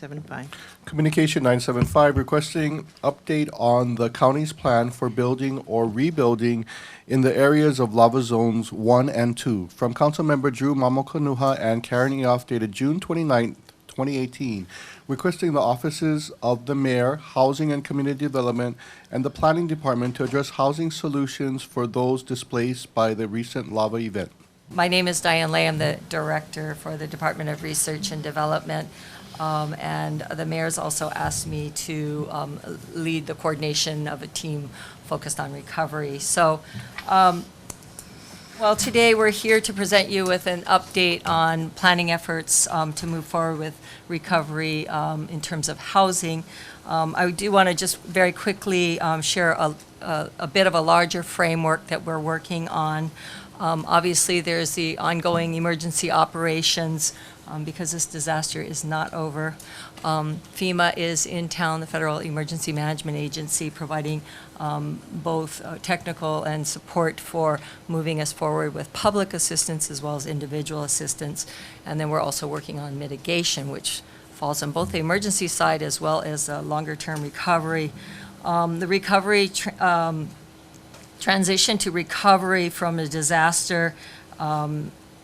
975. Communication 975 requesting update on the county's plan for building or rebuilding in the areas of lava zones 1 and 2. From Councilmember Drew Mamokanuha and Karen Eoff dated June 29, 2018, requesting the offices of the mayor, housing and community development, and the planning department to address housing solutions for those displaced by the recent lava event. My name is Diane Lay. I'm the director for the Department of Research and Development. And the mayor's also asked me to lead the coordination of a team focused on recovery. So, well, today we're here to present you with an update on planning efforts to move forward with recovery in terms of housing. I do want to just very quickly share a bit of a larger framework that we're working on. Obviously, there's the ongoing emergency operations because this disaster is not over. FEMA is in town, the Federal Emergency Management Agency, providing both technical and support for moving us forward with public assistance as well as individual assistance. And then we're also working on mitigation, which falls on both the emergency side as well as longer-term recovery. The recovery transition to recovery from a disaster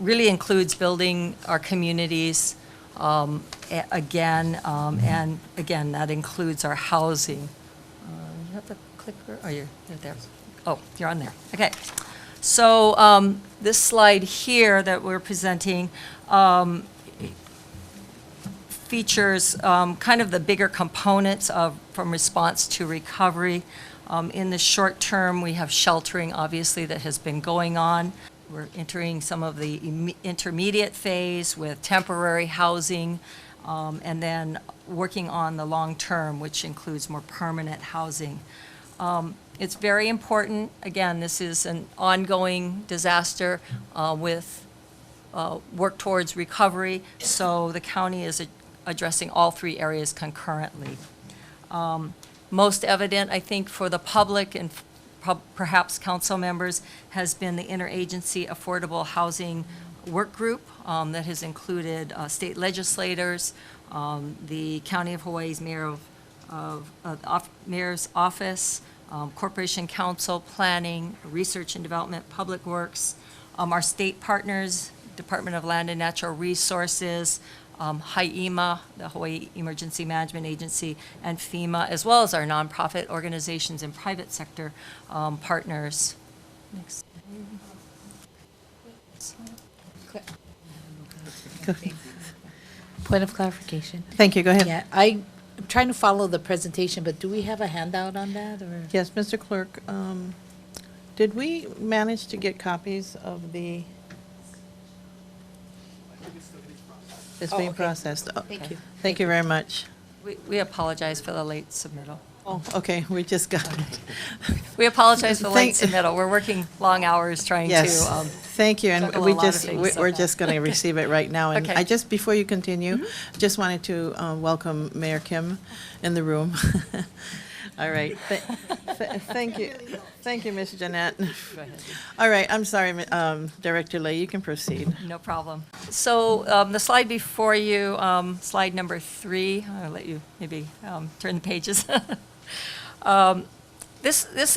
really includes building our communities again, and again, that includes our housing. You have the clicker? Oh, you're there. Oh, you're on there. Okay. So this slide here that we're presenting features kind of the bigger components from response to recovery. In the short term, we have sheltering, obviously, that has been going on. We're entering some of the intermediate phase with temporary housing, and then working on the long term, which includes more permanent housing. It's very important. Again, this is an ongoing disaster with work towards recovery, so the county is addressing all three areas concurrently. Most evident, I think, for the public and perhaps council members has been the Interagency Affordable Housing Work Group that has included state legislators, the County of Hawaii's Mayor's Office, Corporation Council, Planning, Research and Development, Public Works, our state partners, Department of Land and Natural Resources, HIEMA, the Hawaii Emergency Management Agency, and FEMA, as well as our nonprofit organizations and private sector partners. Next. Point of clarification. Thank you, go ahead. Yeah, I'm trying to follow the presentation, but do we have a handout on that, or? Yes, Mr. Clerk, did we manage to get copies of the? It's being okay. processed. Oh, Thank you. Thank you very much. We apologize for the late submittal. Oh, okay, we just got it. We apologize for the late Thank- submittal. We're working long hours trying Yes, to thank you, and juggle a we lot of just, things, we're so- just going to receive it right now. And Okay. I just, before you continue, just wanted to welcome Mayor Kim in the room. All right, thank you, Ms. Jeanette. Go ahead. All right, I'm sorry, Director Lay, you can proceed. No problem. So the slide before you, slide number 3, I'll let you maybe turn the pages. This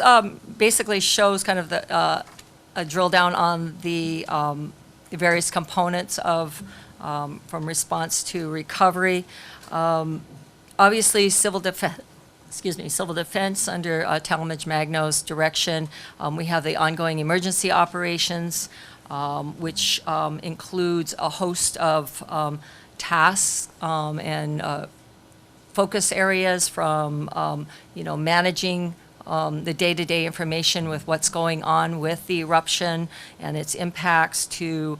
basically shows kind of a drill down on the various components of from response to recovery. Obviously, civil defense under Talmadge Magno's direction. We have the ongoing emergency operations, which includes a host of tasks and focus areas from, managing the day-to-day information with what's going on with the eruption and its impacts to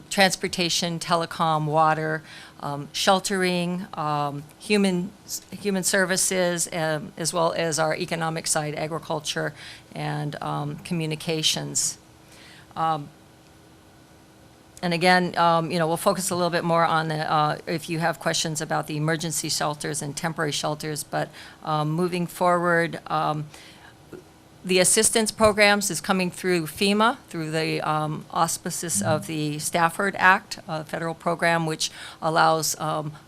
transportation, telecom, water, sheltering, human services, as well as our economic side, agriculture and communications. And again, we'll focus a little bit more on the, if you have questions about the emergency shelters and temporary shelters, but moving forward, The assistance programs is coming through FEMA, through the auspices of the Stafford Act, a federal program which allows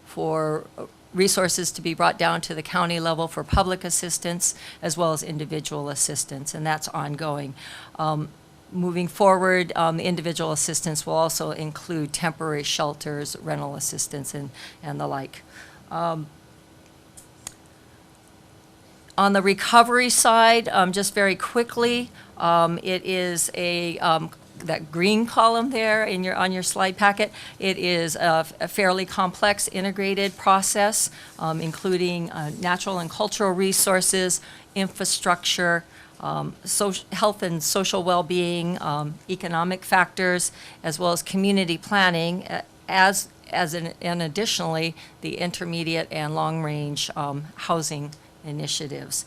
for resources to be brought down to the county level for public assistance as well as individual assistance, and that's ongoing. Moving forward, the individual assistance will also include temporary shelters, rental assistance, and the like. On the recovery side, just very quickly, it is that green column there on your slide packet. It is a fairly complex integrated process, including natural and cultural resources, infrastructure, health and social well-being, economic factors, as well as community planning, and additionally, the intermediate and long-range housing initiatives.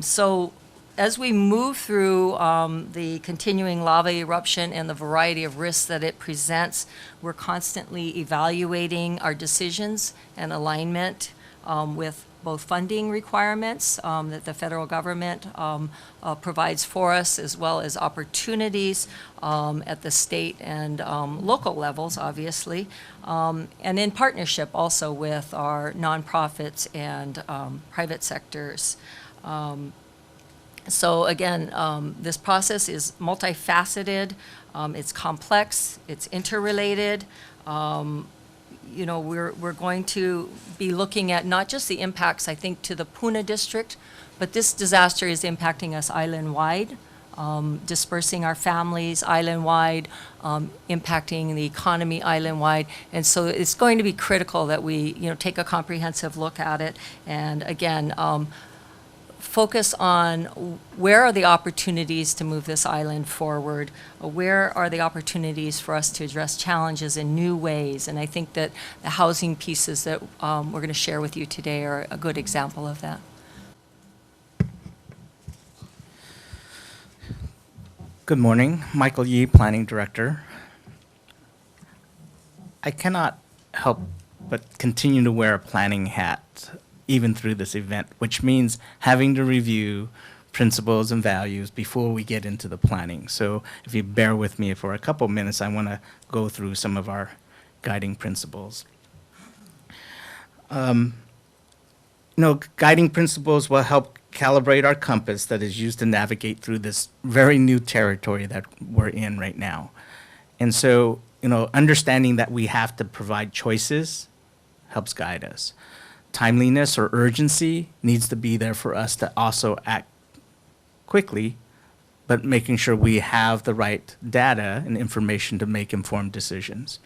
So as we move through the continuing lava eruption and the variety of risks that it presents, we're constantly evaluating our decisions and alignment with both funding requirements that the federal government provides for us, as well as opportunities at the state and local levels, obviously, and in partnership also with our nonprofits and private sectors. So again, this process is multifaceted, it's complex, it's interrelated. You know, we're going to be looking at not just the impacts, I think, to the Puna district, but this disaster is impacting us island-wide, dispersing our families island-wide, impacting the economy island-wide. And so it's going to be critical that we, take a comprehensive look at it. And again, focus on where are the opportunities to move this island forward, where are the opportunities for us to address challenges in new ways, and I think that the housing pieces that we're going to share with you today are a good example of that. Good morning, Michael Yee, Planning Director. I cannot help but continue to wear a planning hat even through this event, which means having to review principles and values before we get into the planning. So if you bear with me for a couple minutes, I want to go through some of our guiding principles. Guiding principles will help calibrate our compass that is used to navigate through this very new territory that we're in right now. And so, understanding that we have to provide choices helps guide us. Timeliness or urgency needs to be there for us to also act quickly, but making sure we have the right data and information to make informed decisions.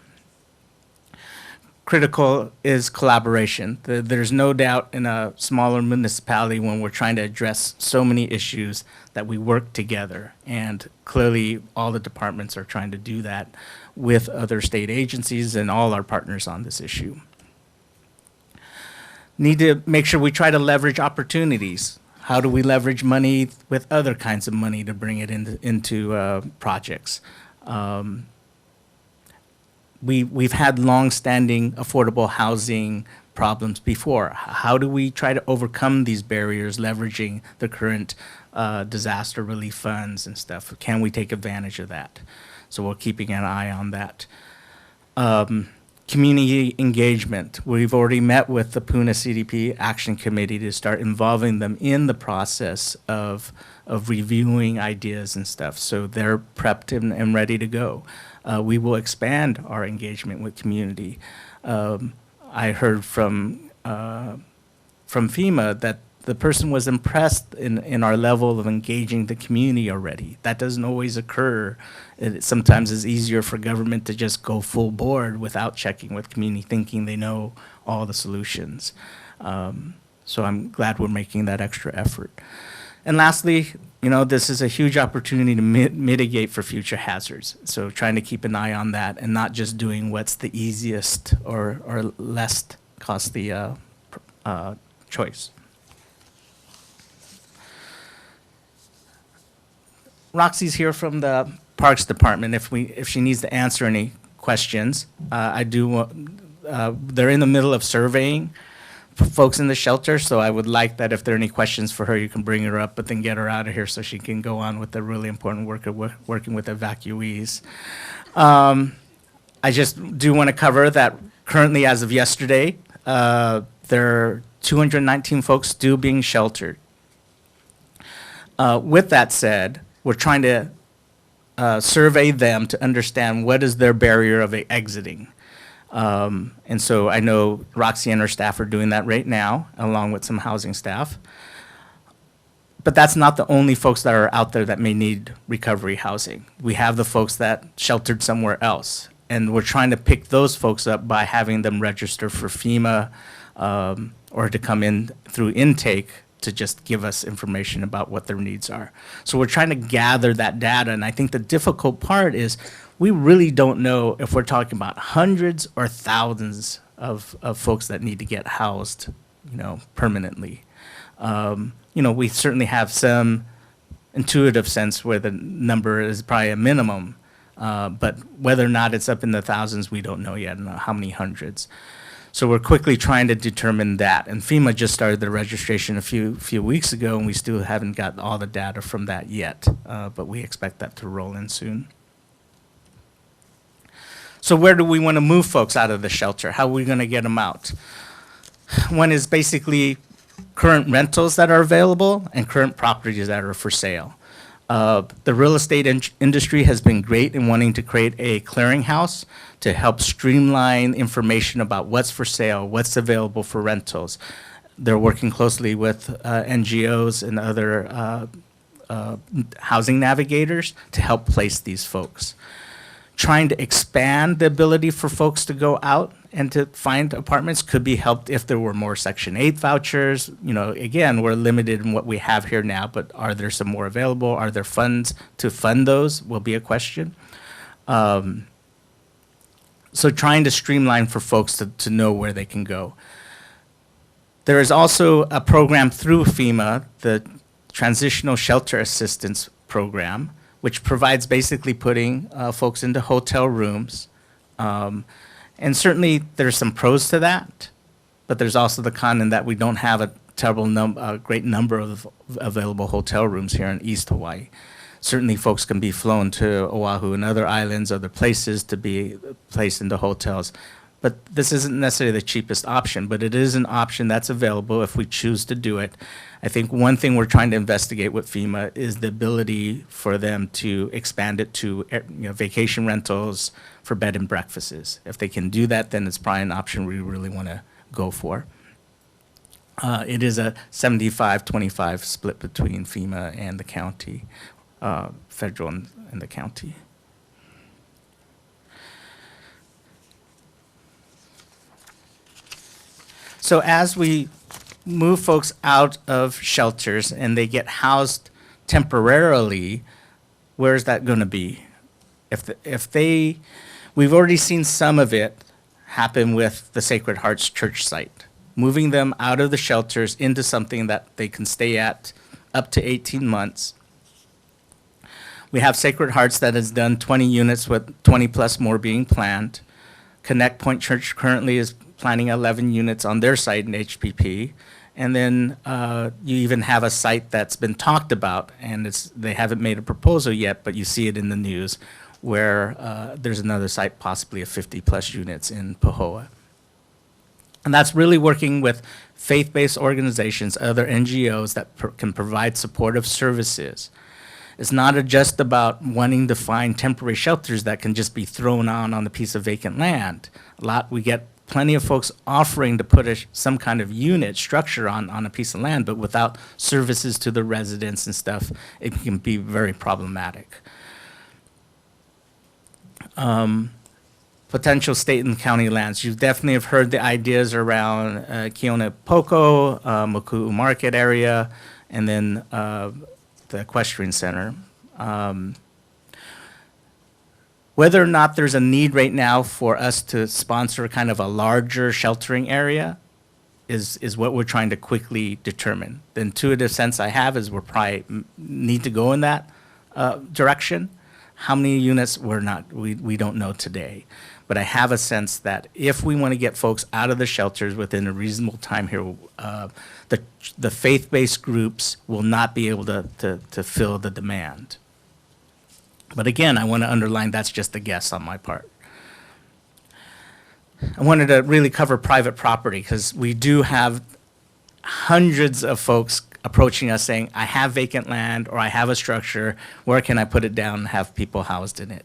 Critical is collaboration. There's no doubt in a smaller municipality when we're trying to address so many issues that we work together. And clearly all the departments are trying to do that with other state agencies and all our partners on this issue. Need to make sure we try to leverage opportunities. How do we leverage money with other kinds of money to bring it into projects? We've had long-standing affordable housing problems before. How do we try to overcome these barriers, leveraging the current disaster relief funds and stuff? Can we take advantage of that? So we're keeping an eye on that. Community engagement. We've already met with the Puna CDP Action Committee to start involving them in the process of reviewing ideas and stuff. So they're prepped and ready to go. We will expand our engagement with community. I heard from FEMA that the person was impressed in our level of engaging the community already. That doesn't always occur. It sometimes is easier for government to just go full board without checking with community, thinking they know all the solutions. So I'm glad we're making that extra effort. And lastly, this is a huge opportunity to mitigate for future hazards. So trying to keep an eye on that and not just doing what's the easiest or less costly choice. Roxy's here from the Parks Department if she needs to answer any questions. They're in the middle of surveying folks in the shelter, so I would like that if there are any questions for her, you can bring her up, but then get her out of here so she can go on with the really important work of working with evacuees. I just do want to cover that currently, as of yesterday, There are 219 folks still being sheltered. With that said, we're trying to survey them to understand what is their barrier of exiting. And so I know Roxy and her staff are doing that right now, along with some housing staff. But that's not the only folks that are out there that may need recovery housing. We have the folks that sheltered somewhere else. And we're trying to pick those folks up by having them register for FEMA or to come in through intake to just give us information about what their needs are. So we're trying to gather that data. And I think the difficult part is we really don't know if we're talking about hundreds or thousands of folks that need to get housed, permanently. We certainly have some intuitive sense where the number is probably a minimum, but whether or not it's up in the thousands, we don't know yet, how many hundreds. So we're quickly trying to determine that. And FEMA just started the registration a few weeks ago, and we still haven't got all the data from that yet, but we expect that to roll in soon. So where do we want to move folks out of the shelter? How are we going to get them out? One is basically current rentals that are available and current properties that are for sale. The real estate industry has been great in wanting to create a clearinghouse to help streamline information about what's for sale, what's available for rentals. They're working closely with NGOs and other housing navigators to help place these folks. Trying to expand the ability for folks to go out and to find apartments could be helped if there were more Section 8 vouchers. Again, we're limited in what we have here now, but are there some more available? Are there funds to fund those will be a question. So trying to streamline for folks to know where they can go. There is also a program through FEMA, the Transitional Shelter Assistance Program, which provides basically putting folks into hotel rooms. And certainly there's some pros to that, but there's also the con in that we don't have a great number of available hotel rooms here in East Hawaii. Certainly folks can be flown to Oahu and other islands, other places to be placed into hotels. But this isn't necessarily the cheapest option, but it is an option that's available if we choose to do it. I think one thing we're trying to investigate with FEMA is the ability for them to expand it to vacation rentals for bed and breakfasts. If they can do that, then it's probably an option we really want to go for. It is a 75-25 split between FEMA and the county, federal and the county. So as we move folks out of shelters and they get housed temporarily, where's that going to be? We've already seen some of it happen with the Sacred Hearts Church site, moving them out of the shelters into something that they can stay at up to 18 months. We have Sacred Hearts that has done 20 units with 20 plus more being planned. Connect Point Church currently is planning 11 units on their site in HPP. And then you even have a site that's been talked about, and they haven't made a proposal yet, but you see it in the news, where there's another site possibly of 50 plus units in Pahoa. And that's really working with faith-based organizations, other NGOs that can provide supportive services. It's not just about wanting to find temporary shelters that can just be thrown on a piece of vacant land. We get plenty of folks offering to put some kind of unit structure on a piece of land, but without services to the residents and stuff, it can be very problematic. Potential state and county lands. You definitely have heard the ideas around Keone Poko, Moku'u Market area, and then the Equestrian Center. Whether or not there's a need right now for us to sponsor kind of a larger sheltering area is what we're trying to quickly determine. The intuitive sense I have is we're probably need to go in that direction. How many units, we don't know today. But I have a sense that if we want to get folks out of the shelters within a reasonable time here, the faith-based groups will not be able to fill the demand. But again, I want to underline that's just a guess on my part. I wanted to really cover private property because we do have hundreds of folks approaching us saying, I have vacant land or I have a structure, where can I put it down and have people housed in it?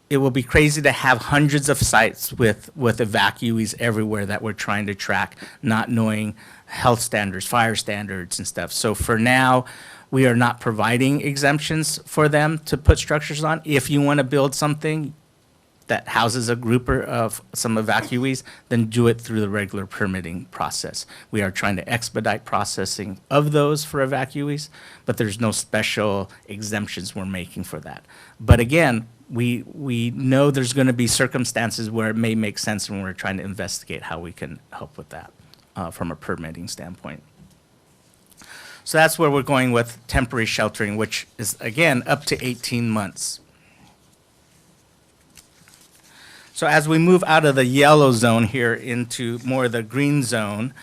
It will be crazy to have hundreds of sites with evacuees everywhere that we're trying to track, not knowing health standards, fire standards and stuff. So for now, we are not providing exemptions for them to put structures on. If you want to build something that houses a group of some evacuees, then do it through the regular permitting process. We are trying to expedite processing of those for evacuees, but there's no special exemptions we're making for that. But again, we know there's going to be circumstances where it may make sense, and we're trying to investigate how we can help with that from a permitting standpoint. So that's where we're going with temporary sheltering, which is, again, up to 18 months. So as we move out of the yellow zone here into more of the green zone,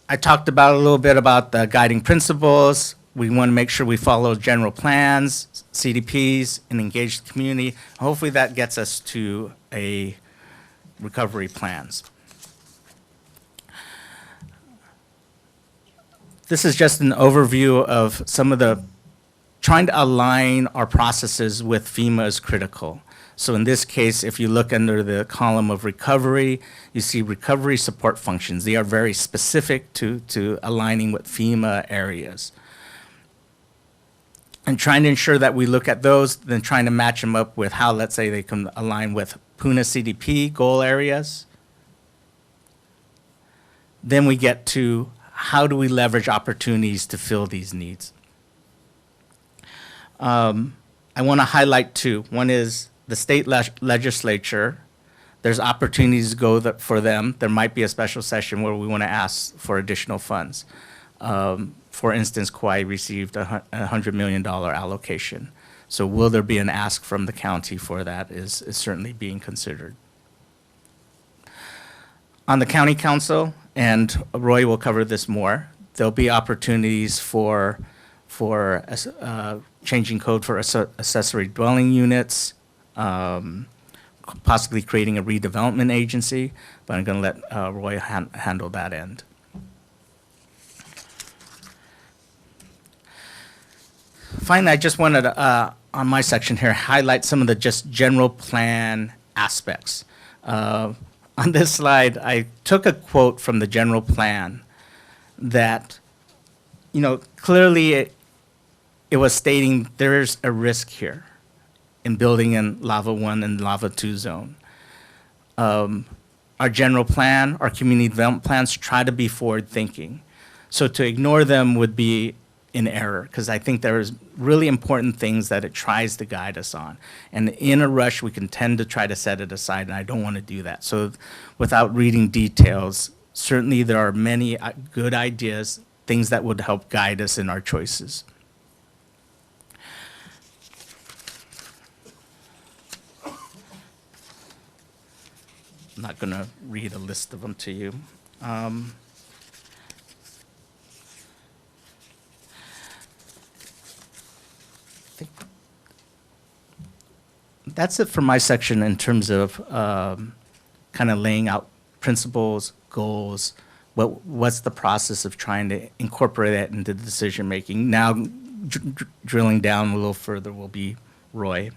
I talked about a little bit about the guiding principles. We want to make sure we follow general plans, CDPs, and engage the community. Hopefully that gets us to a recovery plans. This is just an overview of some of the trying to align our processes with FEMA is critical. So in this case, if you look under the column of recovery, you see recovery support functions. They are very specific to aligning with FEMA areas. And trying to ensure that we look at those, then trying to match them up with how, let's say, they can align with Puna CDP goal areas. Then we get to how do we leverage opportunities to fill these needs. I want to highlight two. One is the state legislature. There's opportunities to go for them. There might be a special session where we want to ask for additional funds. For instance, Kauai received a $100 million allocation. So will there be an ask from the county for that is certainly being considered. On the county council, and Roy will cover this more, there'll be opportunities for changing code for accessory dwelling units, possibly creating a redevelopment agency, but I'm going to let Roy handle that end. Finally, I just wanted to, on my section here, highlight some of the just general plan aspects. On this slide, I took a quote from the general plan that, clearly it was stating there's a risk here in building in Lava 1 and Lava 2 zone. Our general plan, our community development plans try to be forward-thinking. So to ignore them would be in error, because I think there's really important things that it tries to guide us on. And in a rush, we can tend to try to set it aside, and I don't want to do that. So without reading details, certainly there are many good ideas, things that would help guide us in our choices. I'm not going to read a list of them to you. That's it for my section in terms of kind of laying out principles, goals, what's the process of trying to incorporate that into decision making. Now, drilling down a little further will be Roy.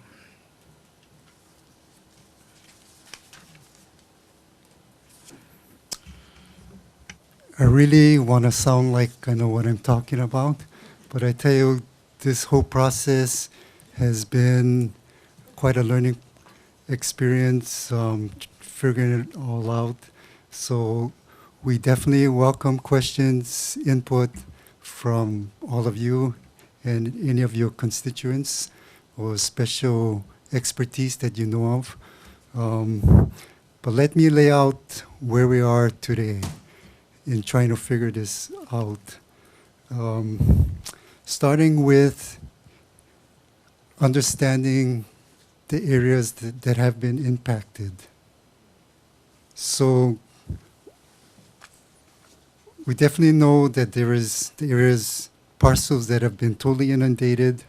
I really want to sound like I know what I'm talking about, but I tell you, this whole process has been quite a learning experience, figuring it all out. So we definitely welcome questions, input from all of you and any of your constituents or special expertise that you know of. But let me lay out where we are today in trying to figure this out. Starting with understanding the areas that have been impacted. So we definitely know that there is the areas parcels that have been totally inundated,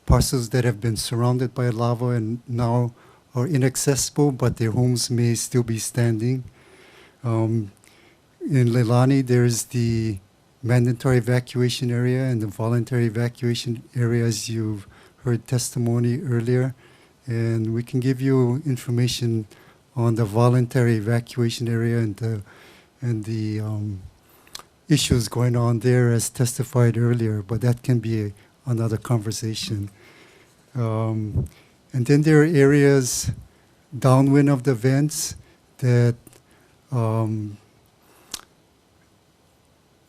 parcels that have been surrounded by lava and now are inaccessible, but their homes may still be standing. In Leilani, there's the mandatory evacuation area and the voluntary evacuation area, as you've heard testimony earlier. And we can give you information on the voluntary evacuation area and the issues going on there as testified earlier, but that can be another conversation. And then there are areas downwind of the vents that are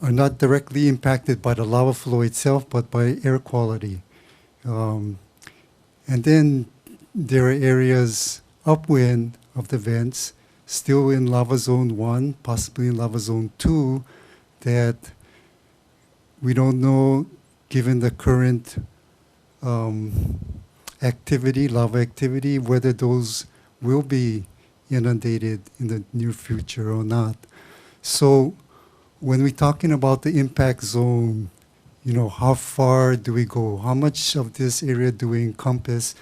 not directly impacted by the lava flow itself, but by air quality. And then there are areas upwind of the vents, still in lava zone 1, possibly in lava zone 2, that we don't know, given the current activity, lava activity, whether those will be inundated in the near future or not. So when we're talking about the impact zone, you know, how far do we go? How much of this area do we encompass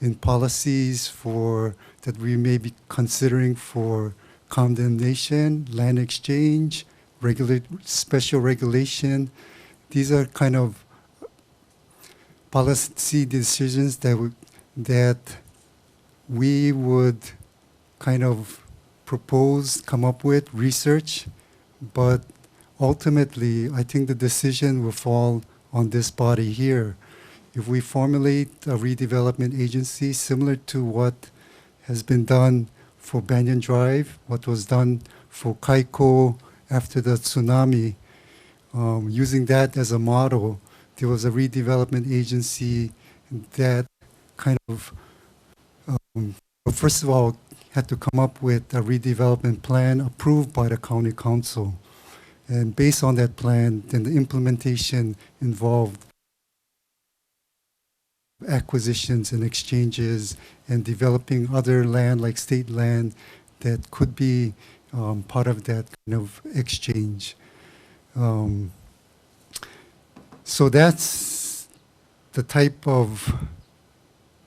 in policies that we may be considering for condemnation, land exchange, special regulation? These are kind of policy decisions that we would kind of propose, come up with, research, but ultimately, I think the decision will fall on this body here. If we formulate a redevelopment agency similar to what has been done for Banyan Drive, what was done for Kaiko after the tsunami, using that as a model, there was a redevelopment agency that kind of, first of all, had to come up with a redevelopment plan approved by the county council. And based on that plan, then the implementation involved acquisitions and exchanges and developing other land like state land that could be part of that kind of exchange. So that's the type of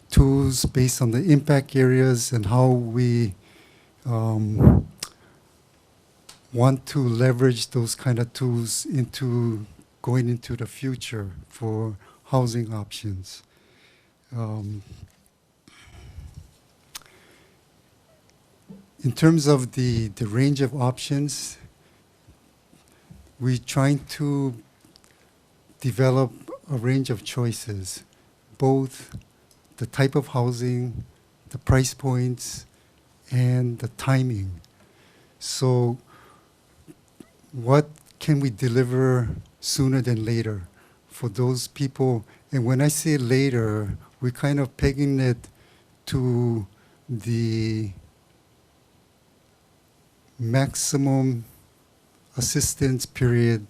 tools based on the impact areas and how we want to leverage those kind of tools into going into the future for housing options. In terms of the range of options, we're trying to develop a range of choices, both the type of housing, the price points, and the timing. So what can we deliver sooner than later for those people? And when I say later, we're kind of pegging it to the maximum assistance period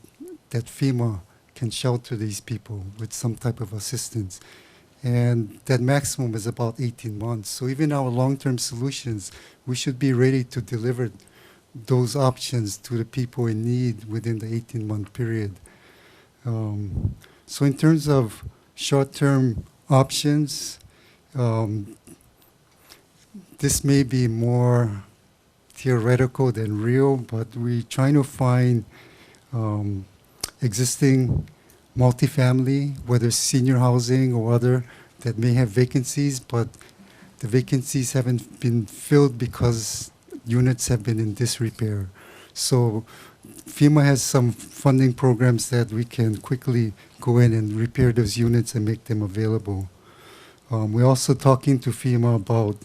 that FEMA can shelter these people with some type of assistance. And that maximum is about 18 months. So even our long-term solutions, we should be ready to deliver those options to the people in need within the 18-month period. So in terms of short-term options, this may be more theoretical than real, but we're trying to find existing multifamily, whether senior housing or other, that may have vacancies, but the vacancies haven't been filled because units have been in disrepair. So FEMA has some funding programs that we can quickly go in and repair those units and make them available. We're also talking to FEMA about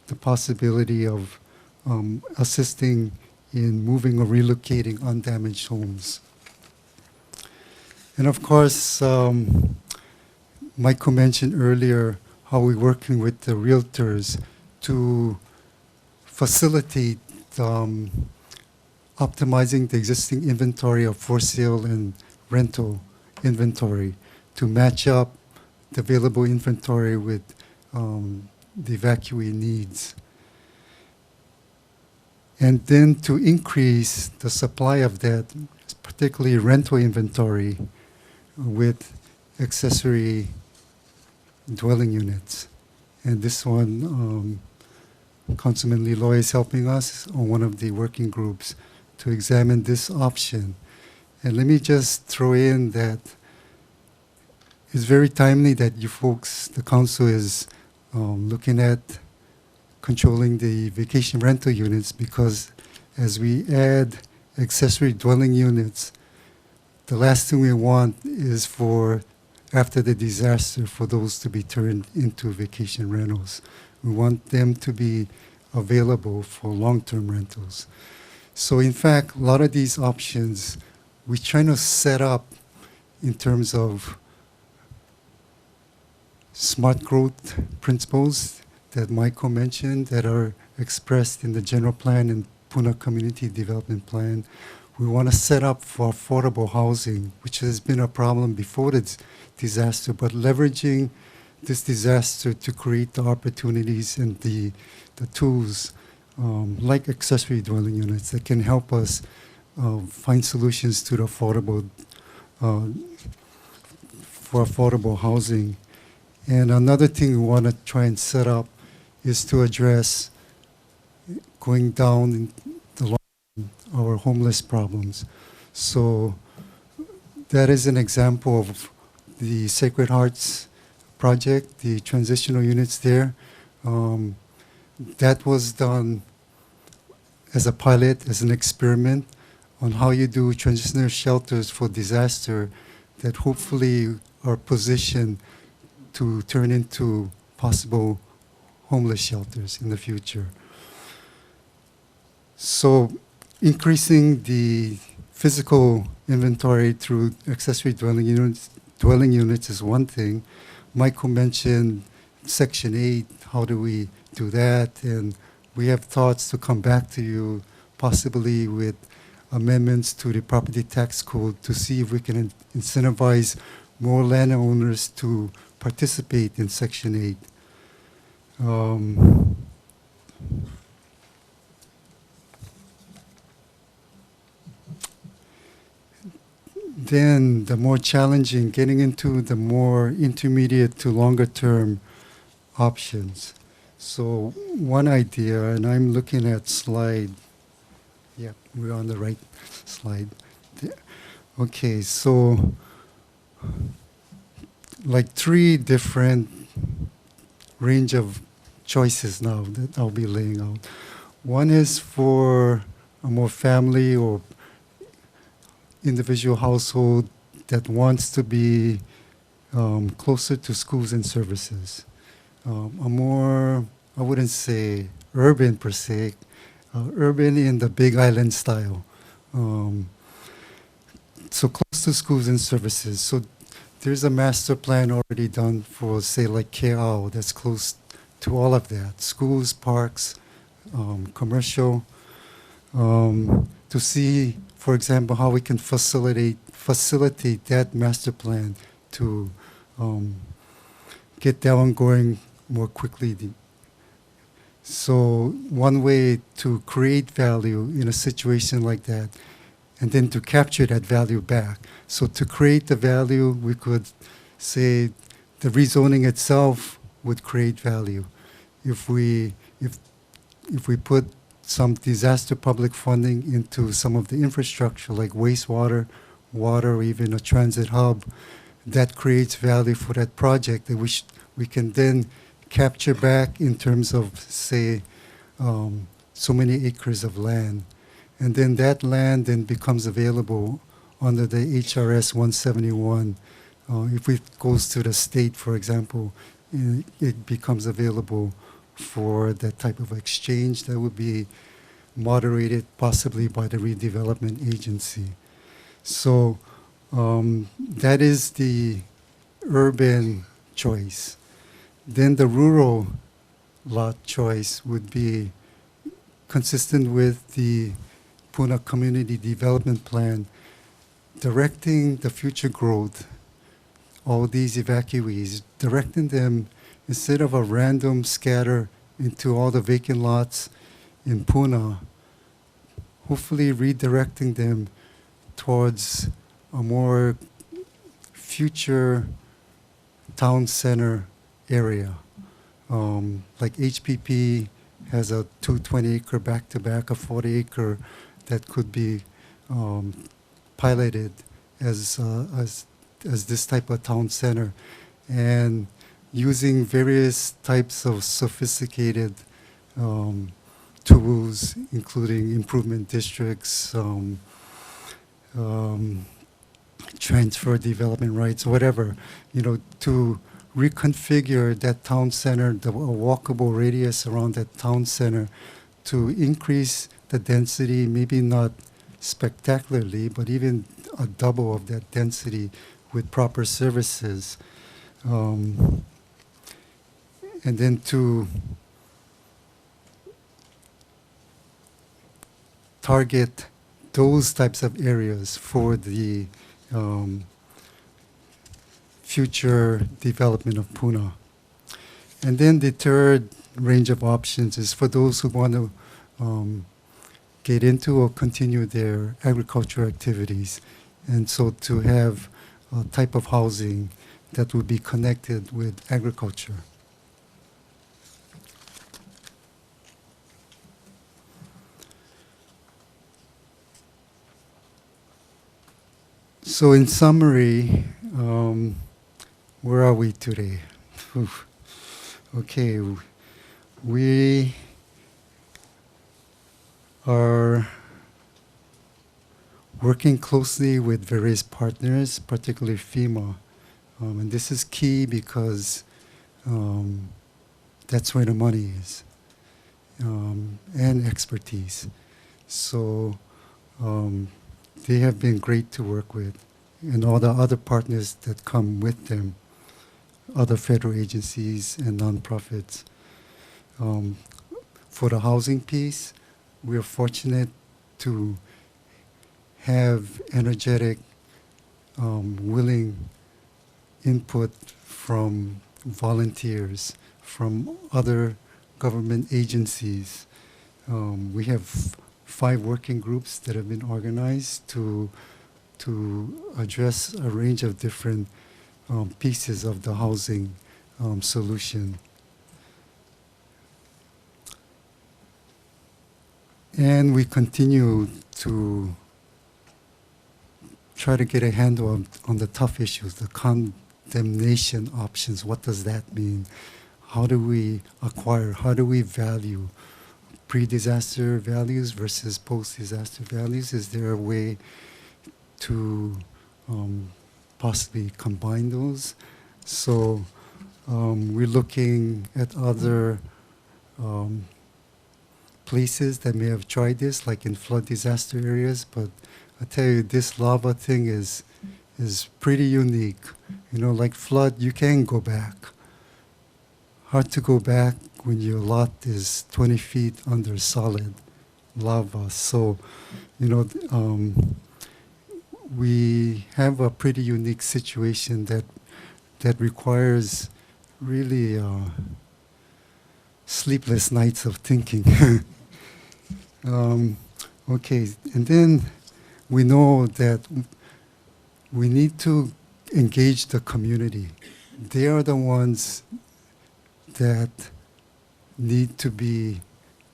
the possibility of assisting in moving or relocating undamaged homes. And of course, Michael mentioned earlier how we're working with the realtors to facilitate optimizing the existing inventory of for sale and rental inventory to match up the available inventory with the evacuee needs. And then to increase the supply of that, particularly rental inventory, with accessory dwelling units. And this one, Councilman Liloy is helping us on one of the working groups to examine this option. And let me just throw in that it's very timely that you folks, the council, is looking at controlling the vacation rental units, because as we add accessory dwelling units, the last thing we want is for, after the disaster, for those to be turned into vacation rentals. We want them to be available for long-term rentals. So in fact, a lot of these options, we're trying to set up in terms of smart growth principles that Michael mentioned that are expressed in the general plan and Puna Community Development Plan. We want to set up for affordable housing, which has been a problem before the disaster, but leveraging this disaster to create the opportunities and the tools like accessory dwelling units that can help us find solutions to the affordable, for affordable housing. And another thing we want to try and set up is to address going down in the line our homeless problems. So that is an example of the Sacred Hearts project, the transitional units there. That was done as a pilot, as an experiment on how you do transitional shelters for disaster that hopefully are positioned to turn into possible homeless shelters in the future. So increasing the physical inventory through accessory dwelling units is one thing. Michael mentioned Section 8, how do we do that? And we have thoughts to come back to you possibly with amendments to the property tax code to see if we can incentivize more landowners to participate in Section 8. Then the more challenging, getting into the more intermediate to longer term options. So one idea, and I'm looking at slide, yeah, we're on the right slide. Okay, so like 3 different range of choices now that I'll be laying out. One is for a more family or individual household that wants to be closer to schools and services. A more, I wouldn't say urban per se, urban in the Big Island style. So close to schools and services. So there's a master plan already done for, say, like Ke'au, that's close to all of that. Schools, parks, commercial, to see, for example, how we can facilitate that master plan to get that one going more quickly. So one way to create value in a situation like that, and then to capture that value back. So to create the value, we could say the rezoning itself would create value. If we put some disaster public funding into some of the infrastructure like wastewater, water, or even a transit hub, that creates value for that project that we can then capture back in terms of, say, so many acres of land. And then that land then becomes available under the HRS 171. If it goes to the state, for example, it becomes available for that type of exchange that would be moderated possibly by the redevelopment agency. So that is the urban choice. Then the rural lot choice would be consistent with the Puna Community Development Plan, directing the future growth, all these evacuees, directing them instead of a random scatter into all the vacant lots in Puna, hopefully redirecting them towards a more future town center area. Like HPP has a 220-acre back-to-back, a 40-acre that could be piloted as this type of town center, and using various types of sophisticated tools, including improvement districts, transfer development rights, whatever, to reconfigure that town center, the walkable radius around that town center, to increase the density, maybe not spectacularly, but even a double of that density with proper services. And then to target those types of areas for the future development of Puna. And then the third range of options is for those who want to get into or continue their agricultural activities. And so to have a type of housing that would be connected with agriculture. So in summary, where are we today? Oof. Okay, we are working closely with various partners, particularly FEMA. And this is key because that's where the money is, and expertise. So they have been great to work with, and all the other partners that come with them, other federal agencies and nonprofits. For the housing piece, we are fortunate to have energetic, willing input from volunteers, from other government agencies. We have 5 working groups that have been organized to address a range of different pieces of the housing solution. And we continue to try to get a handle on the tough issues, the condemnation options. What does that mean? How do we acquire, how do we value pre-disaster values versus post-disaster values? Is there a way to possibly combine those? So we're looking at other places that may have tried this, like in flood disaster areas, but I tell you, this lava thing is pretty unique. Like flood, you can go back. Hard to go back when your lot is 20 feet under solid lava. So, we have a pretty unique situation that requires really sleepless nights of thinking. Okay, and then we know that we need to engage the community. They are the ones that need to be,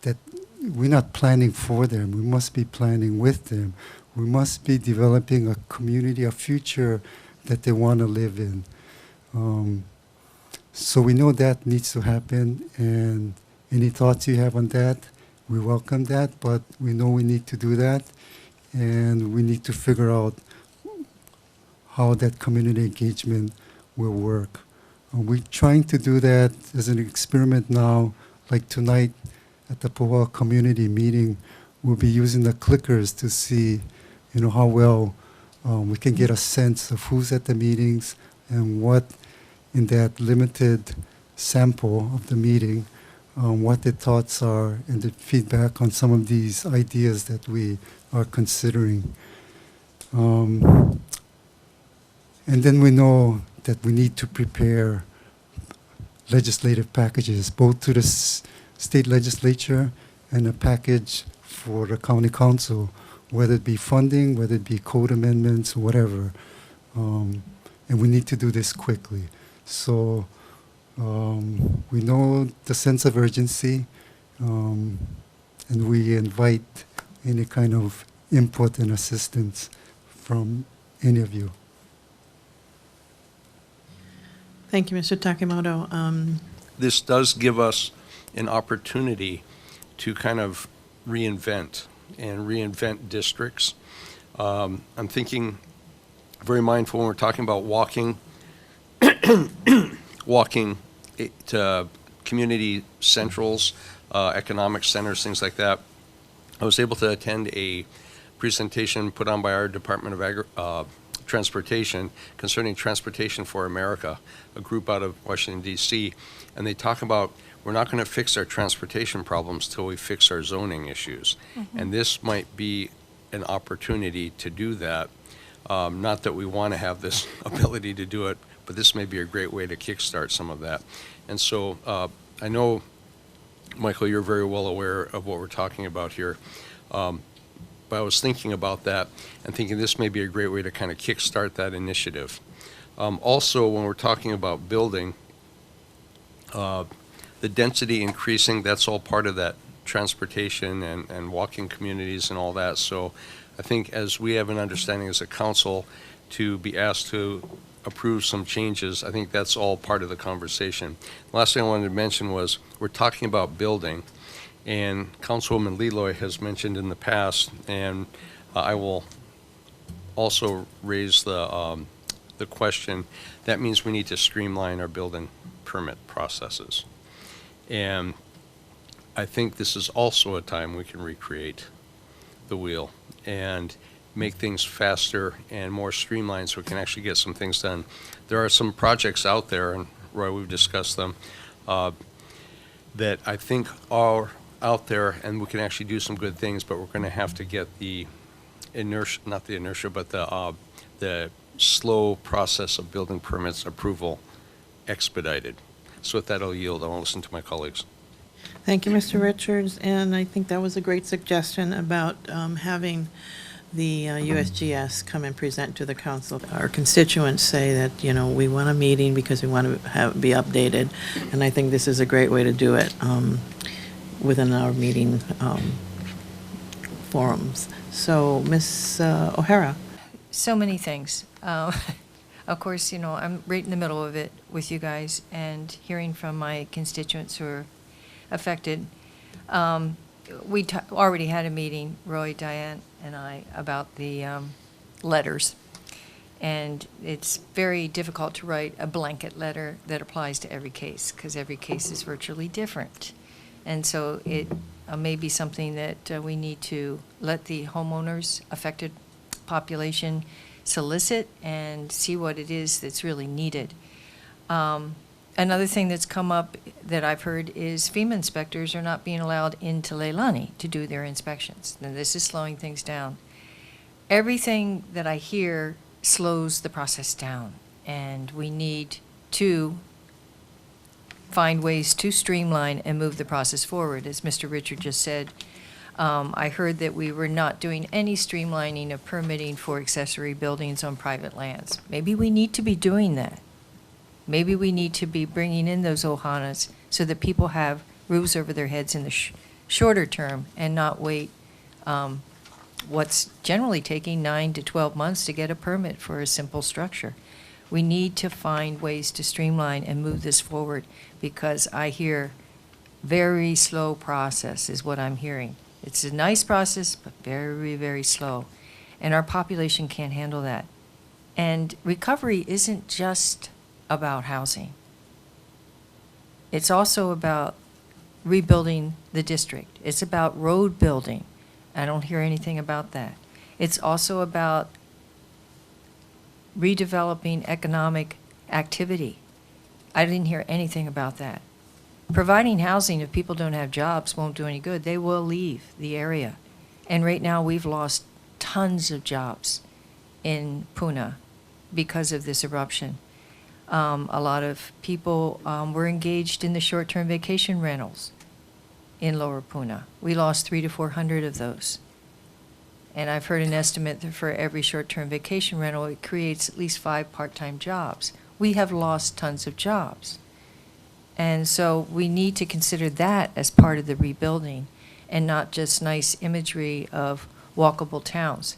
that we're not planning for them, we must be planning with them. We must be developing a community, a future that they want to live in. So we know that needs to happen, and any thoughts you have on that, we welcome that, but we know we need to do that, and we need to figure out how that community engagement will work. We're trying to do that as an experiment now, like tonight at the Poa community meeting, we'll be using the clickers to see how well we can get a sense of who's at the meetings and what in that limited sample of the meeting, what the thoughts are and the feedback on some of these ideas that we are considering. And then we know that we need to prepare legislative packages, both to the state legislature and a package for the county council, whether it be funding, whether it be code amendments, whatever. And we need to do this quickly. So we know the sense of urgency, and we invite any kind of input and assistance from any of you. Thank you, Mr. Takemoto. This does give us an opportunity to kind of reinvent districts. I'm thinking, very mindful when we're talking about walking to community centrals, economic centers, things like that. I was able to attend a presentation put on by our Department of Transportation concerning Transportation for America, a group out of Washington, D.C., and they talk about we're not going to fix our transportation problems till we fix our zoning issues. And this might be an opportunity to do that. Not that we want to have this ability to do it, but this may be a great way to kickstart some of that. And so I know, Michael, you're very well aware of what we're talking about here. But I was thinking about that and thinking this may be a great way to kind of kickstart that initiative. Also, when we're talking about building, the density increasing, that's all part of that transportation and walking communities and all that. So I think as we have an understanding as a council to be asked to approve some changes, I think that's all part of the conversation. The last thing I wanted to mention was we're talking about building, and Councilwoman Leloy has mentioned in the past, and I will also raise the question, that means we need to streamline our building permit processes. And I think this is also a time we can recreate the wheel and make things faster and more streamlined so we can actually get some things done. There are some projects out there, and Roy, we've discussed them, that I think are out there and we can actually do some good things, but we're going to have to get the inertia, not the inertia, but the slow process of building permits approval expedited. So with that, I'll yield. I want to listen to my colleagues. Thank you, Mr. Richards, and I think that was a great suggestion about having the USGS come and present to the council. Our constituents say that, you know, we want a meeting because we want to be updated, and I think this is a great way to do it within our meeting forums. So, Ms. O'Hara. So many things. Of course, you know, I'm right in the middle of it with you guys and hearing from my constituents who are affected. We already had a meeting, Roy, Diane, and I, about the letters. And it's very difficult to write a blanket letter that applies to every case, because every case is virtually different. And so it may be something that we need to let the homeowners, affected population, solicit and see what it is that's really needed. Another thing that's come up that I've heard is FEMA inspectors are not being allowed into Leilani to do their inspections. Now, this is slowing things down. Everything that I hear slows the process down, and we need to find ways to streamline and move the process forward. As Mr. Richard just said, I heard that we were not doing any streamlining of permitting for accessory buildings on private lands. Maybe we need to be doing that. Maybe we need to be bringing in those ohanas so that people have roofs over their heads in the shorter term and not wait what's generally taking 9 to 12 months to get a permit for a simple structure. We need to find ways to streamline and move this forward, because I hear very slow process is what I'm hearing. It's a nice process, but very, very slow. And our population can't handle that. And recovery isn't just about housing. It's also about rebuilding the district. It's about road building. I don't hear anything about that. It's also about redeveloping economic activity. I didn't hear anything about that. Providing housing, if people don't have jobs, won't do any good. They will leave the area. And right now, we've lost tons of jobs in Puna because of this eruption. A lot of people were engaged in the short-term vacation rentals in Lower Puna. We lost 300 to 400 of those. And I've heard an estimate that for every short-term vacation rental, it creates at least 5 part-time jobs. we have lost tons of jobs. And so we need to consider that as part of the rebuilding and not just nice imagery of walkable towns.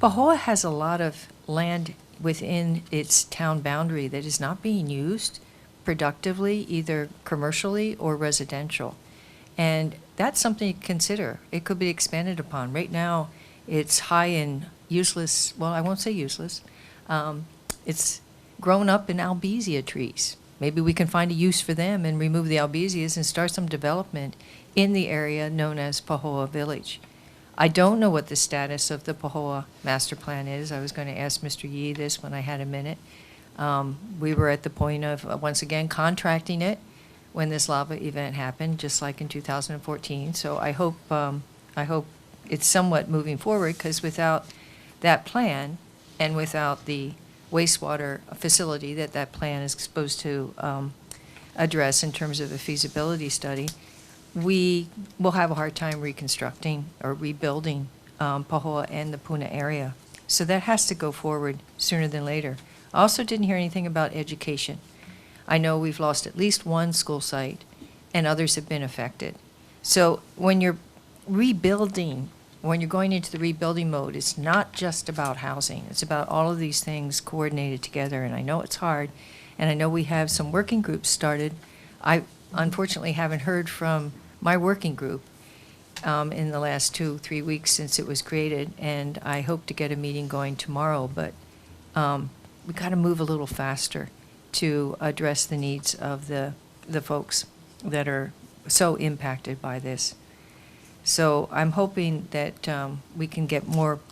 Pahoa has a lot of land within its town boundary that is not being used productively, either commercially or residential. And that's something to consider. It could be expanded upon. Right now, it's high in useless, well, I won't say useless. It's grown up in albizia trees. Maybe we can find a use for them and remove the albizas and start some development in the area known as Pahoa Village. I don't know what the status of the Pahoa master plan is. I was going to ask Mr. Yee this when I had a minute. We were at the point of, once again, contracting it when this lava event happened, just like in 2014. So I hope it's somewhat moving forward, because without that plan and without the wastewater facility that plan is supposed to address in terms of a feasibility study, we will have a hard time reconstructing or rebuilding Pahoa and the Puna area. So that has to go forward sooner than later. I also didn't hear anything about education. I know we've lost at least one school site, and others have been affected. So when you're rebuilding, when you're going into the rebuilding mode, it's not just about housing. It's about all of these things coordinated together, and I know it's hard, and I know we have some working groups started. I unfortunately haven't heard from my working group in the last 2-3 weeks since it was created, and I hope to get a meeting going tomorrow, but we got to move a little faster to address the needs of the folks that are so impacted by this. So I'm hoping that we can get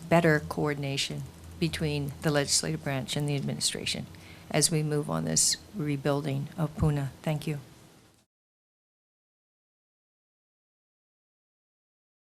better coordination between the legislative branch and the administration as we move on this rebuilding of Puna. Thank you.